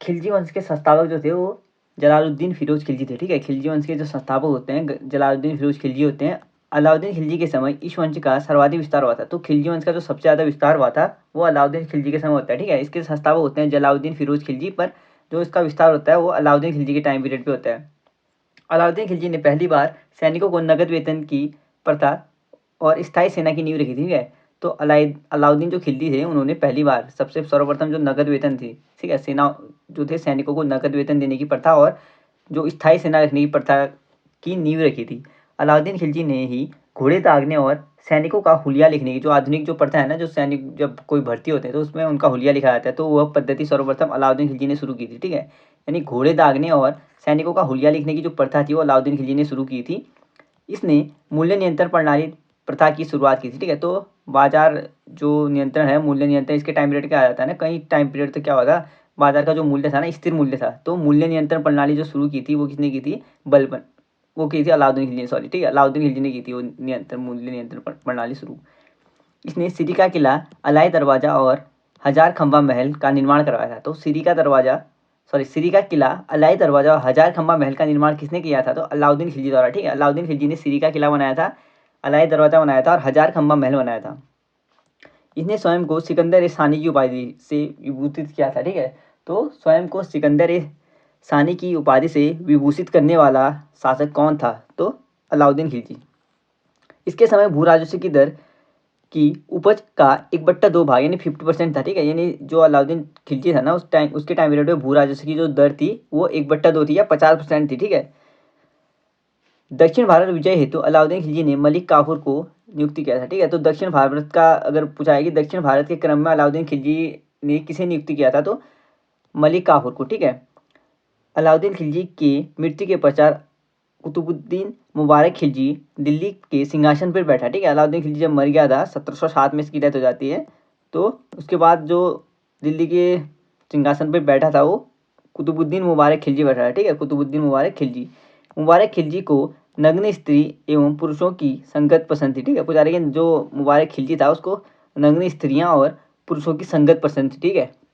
खिलजी वंश के संस्थापक जो थे वो जलालुद्दीन फिरोज खिलजी थे। ठीक है, खिलजी वंश के जो संस्थापक होते हैं जलालुद्दीन फिरोज खिलजी होते हैं। अलाउद्दीन खिलजी के समय इस वंश का सर्वाधिक विस्तार हुआ था। तो खिलजी वंश का जो सबसे ज़्यादा विस्तार हुआ था वो अलाउद्दीन खिलजी के समय होता है। ठीक है, इसके संस्थापक होते हैं जलालुद्दीन फिरोज खिलजी, पर जो इसका विस्तार होता है वो अलाउद्दीन खिलजी के टाइम पीरियड पे होता है। अलाउद्दीन खिलजी ने पहली बार सैनिकों को नगद वेतन की प्रथा और स्थायी सेना की नींव रखी थी। ठीक है, तो अलाउद्दीन जो खिलजी थे उन्होंने पहली बार सबसे सर्वप्रथम जो नगद वेतन थी, ठीक है, सेना जो थे सैनिकों को नगद वेतन देने की प्रथा और जो स्थायी सेना रखने की प्रथा की नींव रखी थी। अलाउद्दीन खिलजी ने ही घोड़े दागने और सैनिकों का हुलिया लिखने की जो आधुनिक जो प्रथा है ना, जो सैनिक जब कोई भर्ती होते हैं तो उसमें उनका हुलिया लिखा जाता है, तो वह पद्धति सर्वप्रथम अलाउद्दीन खिलजी ने शुरू की थी। ठीक है, यानी घोड़े दागने और सैनिकों का हुलिया लिखने की जो प्रथा थी वो अलाउद्दीन खिलजी ने शुरू की थी। इसने मूल्य नियंत्रण प्रणाली प्रथा की शुरुआत की थी। ठीक है, तो बाजार जो नियंत्रण है, मूल्य नियंत्रण, इसके टाइम पीरियड क्या आ जाता है ना, कई टाइम पीरियड तो क्या होगा, बाजार का जो मूल्य था ना स्थिर मूल्य था, तो मूल्य नियंत्रण प्रणाली जो शुरू की थी वो किसने की थी, बलबन वो की थी अलाउद्दीन खिलजी ने, सॉरी, ठीक है, अलाउद्दीन खिलजी ने की थी वो मूल्य नियंत्रण प्रणाली शुरू। इसने सिरी का किला, अलाई दरवाजा और हजार खंबा महल का निर्माण करवाया था। तो सिरी का किला, अलाई दरवाजा और हजार खंबा महल का निर्माण किसने किया था, तो अलाउद्दीन खिलजी द्वारा। ठीक है, अलाउद्दीन खिलजी ने सिरी का किला बनाया था, अलाई दरवाजा बनाया था और हजार खंबा महल बनाया था। इसने स्वयं को सिकंदर ए सानी की उपाधि से विभूषित किया था। ठीक है, तो स्वयं को सिकंदर ए सानी की उपाधि से विभूषित करने वाला शासक कौन था, तो अलाउद्दीन खिलजी। इसके समय भू राजस्व की दर की उपज का 1/2 भाग यानी 50% था। ठीक है, यानी जो अलाउद्दीन खिलजी था ना उसके टाइम पीरियड में भू राजस्व की जो दर थी वो 1/2 थी या 50% थी। ठीक है, दक्षिण भारत विजय हेतु अलाउद्दीन खिलजी ने मलिक काफूर को नियुक्ति किया था। ठीक है, तो दक्षिण भारत का अगर पूछा है कि दक्षिण भारत के क्रम में अलाउद्दीन खिलजी ने किसे नियुक्ति किया था, तो मलिक काफूर को। ठीक है, अलाउद्दीन खिलजी की मृत्यु के पश्चात कुतुबुद्दीन मुबारक खिलजी दिल्ली के सिंहासन पर बैठा। ठीक है, अलाउद्दीन खिलजी जब मर गया था 1707 में इसकी डेथ हो जाती है, तो उसके बाद जो दिल्ली के सिंहासन पर बैठा था वो कुतुबुद्दीन मुबारक खिलजी बैठा है। ठीक है, कुतुबुद्दीन मुबारक खिलजी को नग्न स्त्री एवं पुरुषों की संगत पसंद थी। ठीक है, पूछा रही है जो मुबारक खिलजी था उसको नग्न स्त्रियां और पुरुषों की संगत पसंद थी। ठीक है,